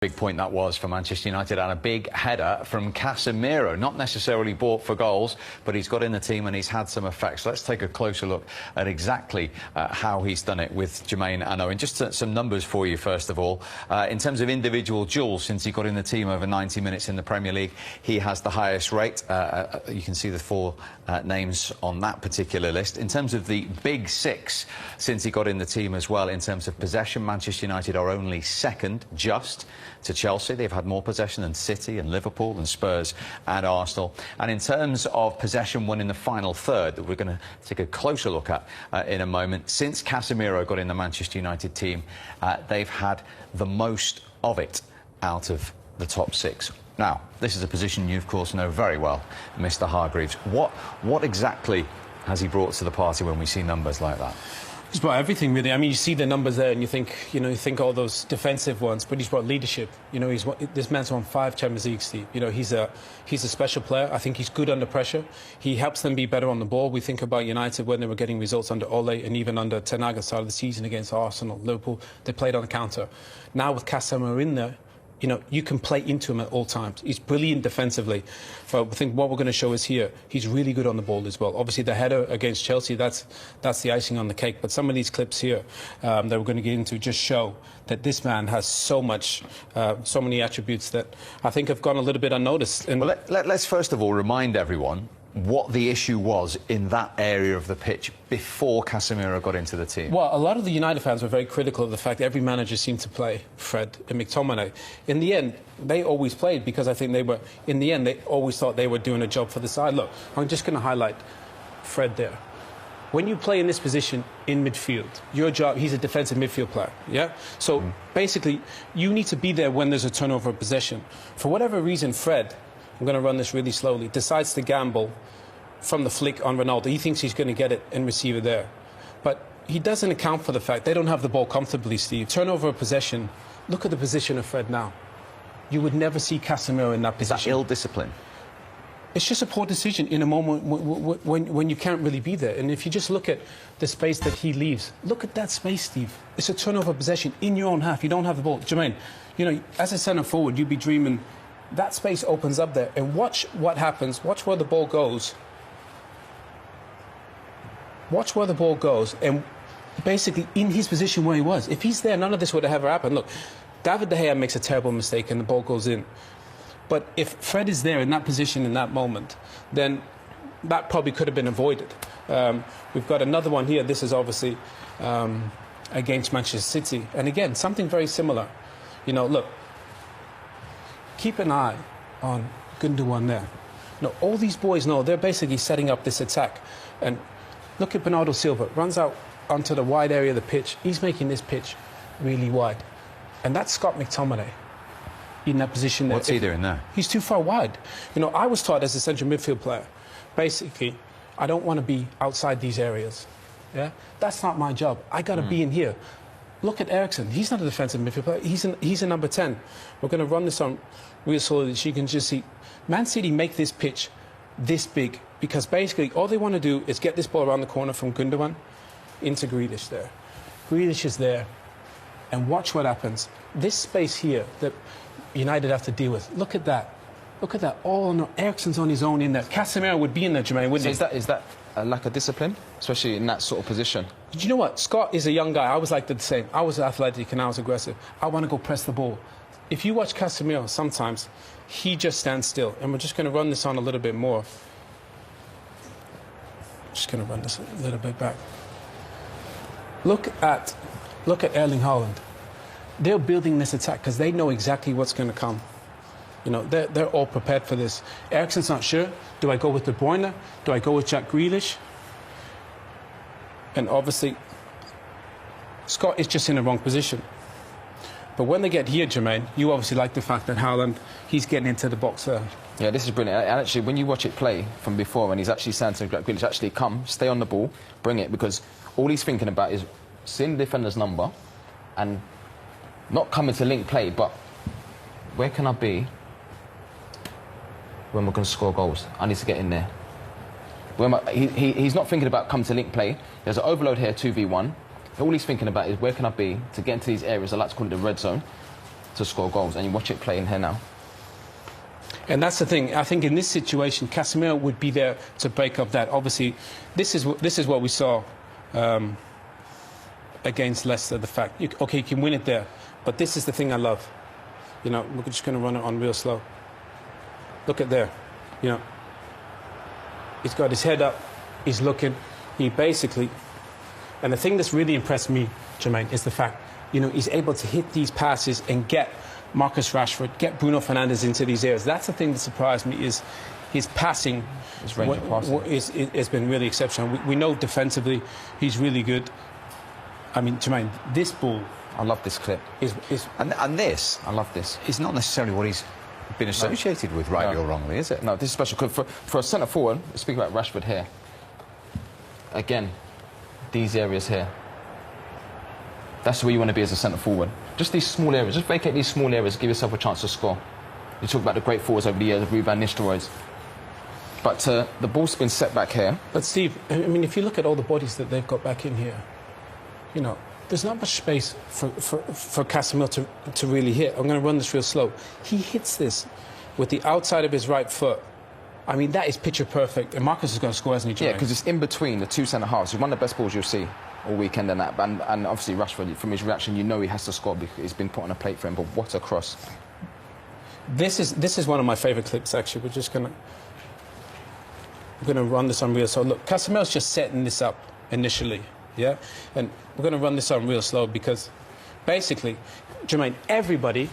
Big point that was for Manchester United, and a big header from Casemiro. Not necessarily bought for goals, but he's got in the team and he's had some effects. Let's take a closer look at exactly how he's done it with Jermaine and Owen. Just some numbers for you, first of all. In terms of individual duels, since he got in the team over 90 minutes in the Premier League, he has the highest rate. You can see the four names on that particular list. In terms of the big six, since he got in the team as well, in terms of possession, Manchester United are only second, just to Chelsea. They've had more possession than City and Liverpool and Spurs and Arsenal. And in terms of possession won in the final third, that we're going to take a closer look at in a moment, since Casemiro got in the Manchester United team, they've had the most of it out of the top six. Now, this is a position you, of course, know very well, Mr. Hargreaves. What exactly has he brought to the party when we see numbers like that? He's brought everything, really. I mean, you see the numbers there and you think all those defensive ones, but he's brought leadership. This man's won 5 Champions League, Steve. He's a special player. I think he's good under pressure. He helps them be better on the ball. We think about United when they were getting results under Ole and even under Ten Hag at the start of the season against Arsenal, Liverpool. They played on the counter. Now with Casemiro in there, you can play into him at all times. He's brilliant defensively. But I think what we're going to show is here, he's really good on the ball as well. Obviously, the header against Chelsea, that's the icing on the cake. But some of these clips here that we're going to get into just show that this man has so many attributes that I think have gone a little bit unnoticed. And well, let's first of all remind everyone what the issue was in that area of the pitch before Casemiro got into the team. Well, a lot of the United fans were very critical of the fact that every manager seemed to play Fred and McTominay. In the end, they always played because I think they always thought they were doing a job for the side. Look, I'm just going to highlight Fred there. When you play in this position in midfield, your job, he's a defensive midfield player, yeah? So basically, you need to be there when there's a turnover of possession. For whatever reason, Fred, I'm going to run this really slowly, decides to gamble from the flick on Ronaldo. He thinks he's going to get it and receive it there. But he doesn't account for the fact they don't have the ball comfortably, Steve. Turnover of possession. Look at the position of Fred now. You would never see Casemiro in that position. Is that ill discipline? It's just a poor decision in a moment when you can't really be there. And if you just look at the space that he leaves, look at that space, Steve. It's a turnover of possession in your own half. You don't have the ball. Jermaine, as a centre forward, you'd be dreaming that space opens up there. And watch what happens. Watch where the ball goes. Watch where the ball goes. And basically, in his position where he was, if he's there, none of this would have ever happened. Look, David De Gea makes a terrible mistake and the ball goes in. But if Fred is there in that position in that moment, then that probably could have been avoided. We've got another one here. This is obviously against Manchester City. And again, something very similar. Look, keep an eye on Gundogan there. All these boys know they're basically setting up this attack. And look at Bernardo Silva. Runs out onto the wide area of the pitch. He's making this pitch really wide. And that's Scott McTominay in that position there. What's he doing there? He's too far wide. I was taught as a central midfield player, basically, I don't want to be outside these areas. Yeah? That's not my job. I got to be in here. Look at Eriksen. He's not a defensive midfield player. He's a number 10. We're going to run this on real slowly so you can just see. Man City make this pitch this big because basically all they want to do is get this ball around the corner from Gundogan into Grealish there. Grealish is there. And watch what happens. This space here that United have to deal with. Look at that. Look at that. Oh, no. Eriksen's on his own in there. Casemiro would be in there, Jermaine, wouldn't he? Is that a lack of discipline, especially in that sort of position? Do you know what? Scott is a young guy. I was like the same. I was athletic and I was aggressive. I want to go press the ball. If you watch Casemiro, sometimes he just stands still. And we're just going to run this on a little bit more. Just going to run this a little bit back. Look at Erling Haaland. They're building this attack because they know exactly what's going to come. They're all prepared for this. Eriksen's not sure. Do I go with De Bruyne? Do I go with Jack Grealish? And obviously, Scott is just in the wrong position. But when they get here, Jermaine, you obviously like the fact that Haaland, he's getting into the box there. Yeah, this is brilliant. And actually, when you watch it play from before, and he's actually saying to Jack Grealish, actually come, stay on the ball, bring it, because all he's thinking about is seeing the defender's number and not coming to link play, but where can I be when we're going to score goals? I need to get in there. He's not thinking about come to link play. There's an overload here, 2v1. All he's thinking about is where can I be to get into these areas, I like to call it the red zone, to score goals, and you watch it play in here now. And that's the thing. I think in this situation, Casemiro would be there to break up that. Obviously, this is what we saw against Leicester. The fact, okay, you can win it there, but this is the thing I love. You know, we're just going to run it on real slow. Look at there. You know, he's got his head up. He's looking. He basically, and the thing that's really impressed me, Jermaine, is the fact, you know, he's able to hit these passes and get Marcus Rashford, get Bruno Fernandes into these areas. That's the thing that surprised me, is his passing. His range of passing has been really exceptional. We know defensively he's really good. I mean, Jermaine, this ball. I love this clip. And this, I love this. Is not necessarily what he's been associated with, rightly or wrongly, is it? No, this is special. Because for a centre forward, speaking about Rashford here, again, these areas here. That's where you want to be as a centre forward. Just these small areas. Just vacate these small areas. Give yourself a chance to score. You talk about the great forwards over the years, Ruud van Nistelrooy. But the ball's been set back here. But Steve, I mean, if you look at all the bodies that they've got back in here, you know, there's not much space for Casemiro to really hit. I'm going to run this real slow. He hits this with the outside of his right foot. I mean, that is picture perfect. And Marcus is going to score, hasn't he, Jermaine? Yeah, because it's in between the two centre-halves. It's one of the best balls you'll see all weekend and that. And obviously Rashford, from his reaction, you know he has to score because it's been put on a plate for him. But what a cross. This is one of my favourite clips, actually. We're going to run this on real slow. Look, Casemiro's just setting this up initially, yeah? And we're going to run this on real slow because basically, Jermaine, everybody,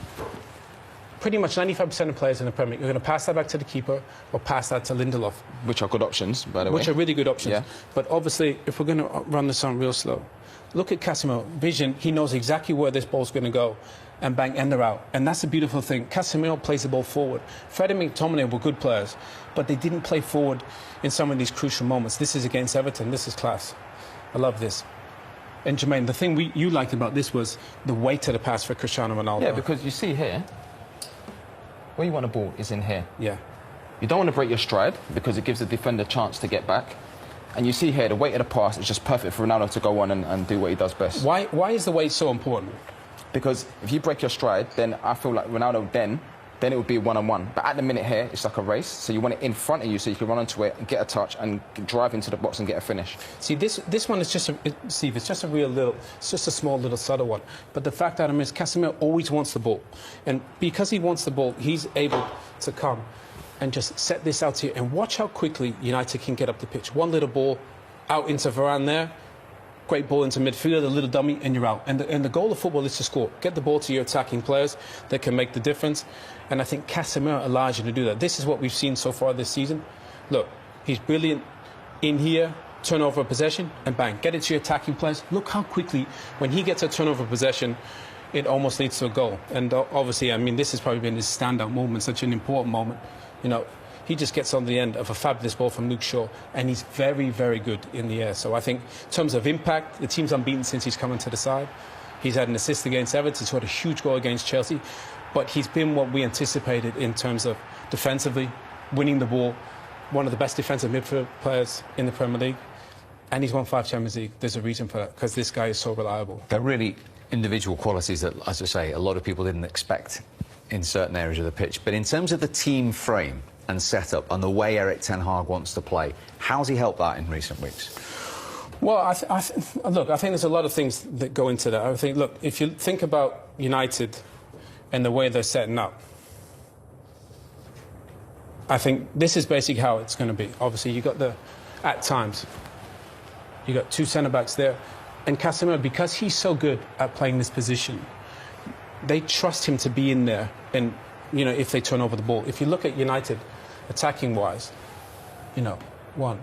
pretty much 95% of players in the Premier League, are going to pass that back to the keeper or pass that to Lindelof. Which are good options, by the way. Which are really good options. Yeah. But obviously, if we're going to run this on real slow, look at Casemiro. Vision, he knows exactly where this ball's going to go. And bang, and they're out. And that's the beautiful thing. Casemiro plays the ball forward. Fred and McTominay were good players, but they didn't play forward in some of these crucial moments. This is against Everton. This is class. I love this. And Jermaine, the thing you liked about this was the weight of the pass for Cristiano Ronaldo. Yeah, because you see here, where you want a ball is in here. Yeah. You don't want to break your stride because it gives the defender a chance to get back. And you see here, the weight of the pass is just perfect for Ronaldo to go on and do what he does best. Why is the weight so important? Because if you break your stride, then I feel like Ronaldo then it would be one-on-one. But at the minute here, it's like a race. So you want it in front of you so you can run onto it and get a touch and drive into the box and get a finish. See, this one is just, Steve, it's just a small little subtle one. But the fact that is Casemiro always wants the ball. And because he wants the ball, he's able to come and just set this out here. And watch how quickly United can get up the pitch. One little ball out into Varane there. Great ball into midfield, a little dummy, and you're out. And the goal of football is to score. Get the ball to your attacking players that can make the difference. And I think Casemiro allows you to do that. This is what we've seen so far this season. Look, he's brilliant in here, turnover of possession, and bang, get it to your attacking players. Look how quickly, when he gets a turnover of possession, it almost leads to a goal. And obviously, I mean, this has probably been his standout moment, such an important moment. You know, he just gets on the end of a fabulous ball from Luke Shaw, and he's very, very good in the air. So I think in terms of impact, the team's unbeaten since he's come into the side. He's had an assist against Everton, he's got a huge goal against Chelsea, but he's been what we anticipated in terms of defensively, winning the ball, one of the best defensive midfield players in the Premier League, and he's won 5 Champions League. There's a reason for that, because this guy is so reliable. They're really individual qualities that, as I say, a lot of people didn't expect in certain areas of the pitch. But in terms of the team frame and setup and the way Erik ten Hag wants to play, how's he helped that in recent weeks? Well, look, I think there's a lot of things that go into that. I think, look, if you think about United and the way they're setting up, I think this is basically how it's going to be. Obviously, you got at times, you got 2 centre-backs there, and Casemiro, because he's so good at playing this position, they trust him to be in there, and, you know, if they turn over the ball. If you look at United, attacking-wise, you know, 1,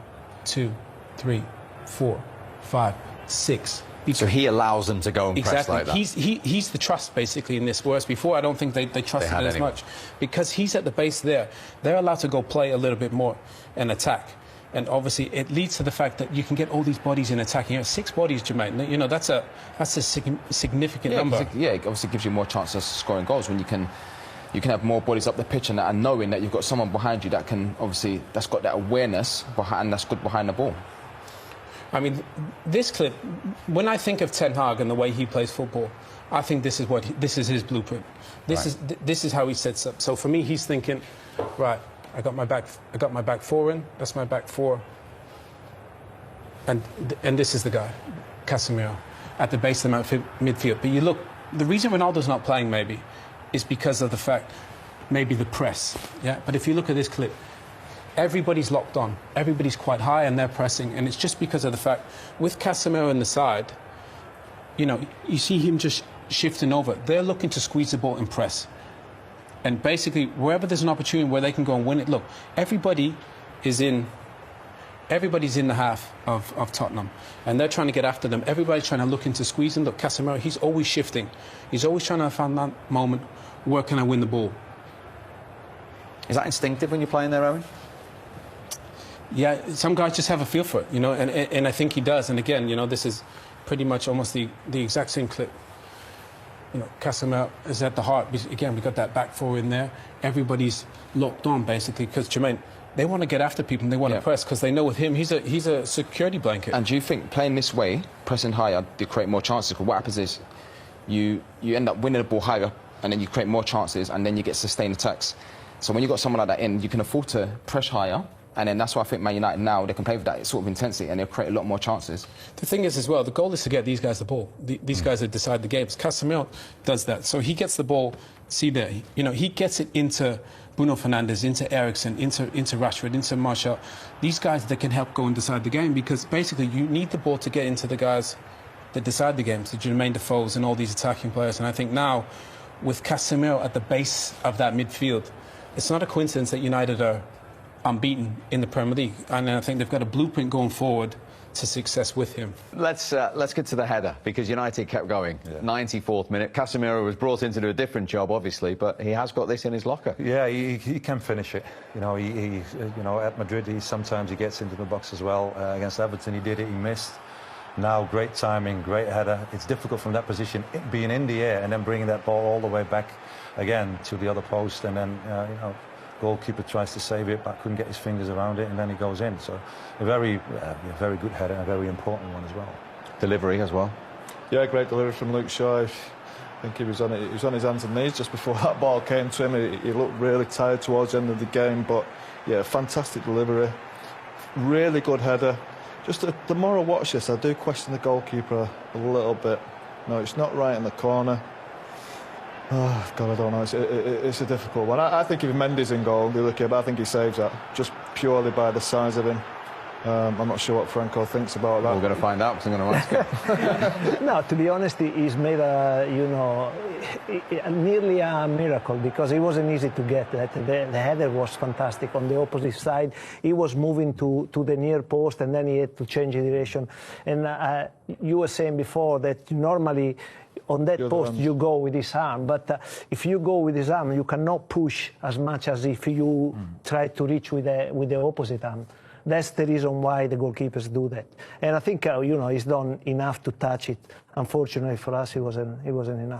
2, 3, 4, 5, 6. So he allows them to go and press like that. He's the trust, basically, in this. Whereas before, I don't think they trusted him as much. Because he's at the base there, they're allowed to go play a little bit more and attack. And obviously, it leads to the fact that you can get all these bodies in attacking. You know, 6 bodies, Jermaine. You know, that's a significant number. Yeah, it obviously gives you more chances of scoring goals when you can have more bodies up the pitch and knowing that you've got someone behind you that can, obviously, that's got that awareness behind, and that's good behind the ball. I mean, this clip, when I think of Ten Hag and the way he plays football, I think this is his blueprint. This is how he sets up. So for me, he's thinking, right, I got my back four in. That's my back four. And this is the guy, Casemiro, at the base of the midfield. But you look, the reason Ronaldo's not playing maybe is because of the fact, maybe the press. Yeah. But if you look at this clip, everybody's locked on. Everybody's quite high and they're pressing. And it's just because of the fact, with Casemiro on the side, you know, you see him just shifting over. They're looking to squeeze the ball and press. And basically, wherever there's an opportunity where they can go and win it, look, everybody's in the half of Tottenham. And they're trying to get after them. Everybody's trying to look into squeezing. Look, Casemiro, he's always shifting. He's always trying to find that moment, where can I win the ball? Is that instinctive when you're playing there, Owen? Yeah, some guys just have a feel for it, you know, and I think he does. And again, you know, this is pretty much almost the exact same clip. You know, Casemiro is at the heart. Again, we got that back four in there. Everybody's locked on, basically, because, Jermaine, they want to get after people and they want to press because they know with him, he's a security blanket. And do you think playing this way, pressing higher, they create more chances? Because what happens is you end up winning the ball higher and then you create more chances and then you get sustained attacks. So when you've got someone like that in, you can afford to press higher. And then that's why I think Man United now, they can play with that sort of intensity and they'll create a lot more chances. The thing is as well, the goal is to get these guys the ball. These guys that decide the games. Casemiro does that. So he gets the ball, see there, you know, he gets it into Bruno Fernandes, into Eriksen, into Rashford, into Martial. These guys that can help go and decide the game, because basically you need the ball to get into the guys that decide the games, the Jermaine Defoes and all these attacking players. And I think now, with Casemiro at the base of that midfield, it's not a coincidence that United are unbeaten in the Premier League, and I think they've got a blueprint going forward to success with him. Let's get to the header, because United kept going. 94th minute. Casemiro was brought in to do a different job, obviously, but he has got this in his locker. Yeah, he can finish it. You know, you know, at Madrid, sometimes he gets into the box as well. Against Everton, he did it. He missed. Now, great timing, great header. It's difficult from that position, being in the air and then bringing that ball all the way back again to the other post, and then you know, goalkeeper tries to save it, but couldn't get his fingers around it, and then he goes in. So a very good header, and a very important one as well. Delivery as well. Yeah, great delivery from Luke Shaw. I think he was on it. He was on his hands and knees just before that ball came to him. He looked really tired towards the end of the game, but yeah, fantastic delivery. Really good header. Just the more I watch this, I do question the goalkeeper a little bit. No, it's not right in the corner. Oh, God, I don't know. It's a difficult one. I think if Mendy's in goal, they're lucky, but I think he saves that just purely by the size of him. I'm not sure what Franco thinks about that. We're going to find out, because I'm going to ask him. No, to be honest, he's made nearly a miracle, because it wasn't easy to get that. The header was fantastic on the opposite side. He was moving to the near post, and then he had to change the direction. And you were saying before that normally on that post you go with his arm, but if you go with his arm, you cannot push as much as if you try to reach with the opposite arm. That's the reason why the goalkeepers do that. And I think, you know, he's done enough to touch it. Unfortunately for us, it wasn't enough.